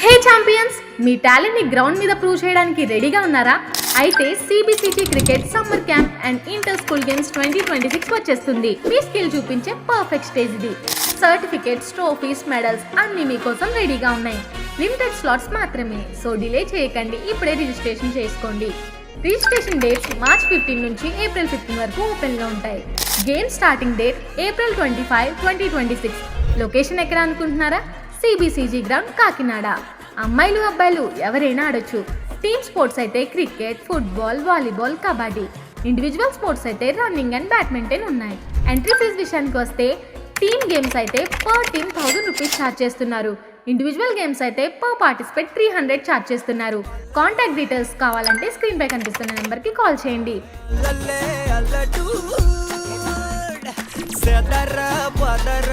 హే champions, మీ talent ని ground మీద ప్రూవ్ చేయడానికి రెడీగా ఉన్నారా? అయితే CBCT cricket summer camp and inter school games 2026 వచ్చేస్తుంది. మీ స్కిల్ చూపించే పర్ఫెక్ట్ స్టేజ్ ఇది. సర్టిఫికేట్స్, ట్రోఫీస్, మెడల్స్ అన్ని మీకోసం రెడీగా ఉన్నాయి. లిమిటెడ్ స్లాట్స్ మాత్రమే, సో డిలే చేయకండి, ఇప్పుడే రిజిస్ట్రేషన్ చేసుకోండి. రిజిస్ట్రేషన్ డేట్స్ మార్చ్ 15 నుంచి ఏప్రిల్ 15 వరకు ఓపెన్ గా ఉంటాయి. Game starting date April 25, 2026. Location ఎక్కడ అనుకుంటున్నారా? సిబిసిజి గ్రౌండ్, కాకినాడ. అమ్మాయిలు అబ్బాయిలు ఎవరైనా ఆడొచ్చు. టీమ్ స్పోర్ట్స్ అయితే cricket, football, volleyball, kabaddi. Individual sports అయితే రన్నింగ్ అండ్ బ్యాడ్మింటన్ ఉన్నాయి. ఎంట్రీ ఫీజు విషయానికి వస్తే టీమ్ గేమ్స్ అయితే పర్ టీమ్ 1000 రూపీస్ ఛార్జ్ చేస్తున్నారు. ఇండివిజువల్ గేమ్స్ అయితే పర్ పార్టిసిపేట్ 300 ఛార్జ్ చేస్తున్నారు. కాంటాక్ట్ డీటెయిల్స్ కావాలంటే స్క్రీన్ పై కనిపిస్తున్న నెంబర్కి కాల్ చేయండి. సెదర పదర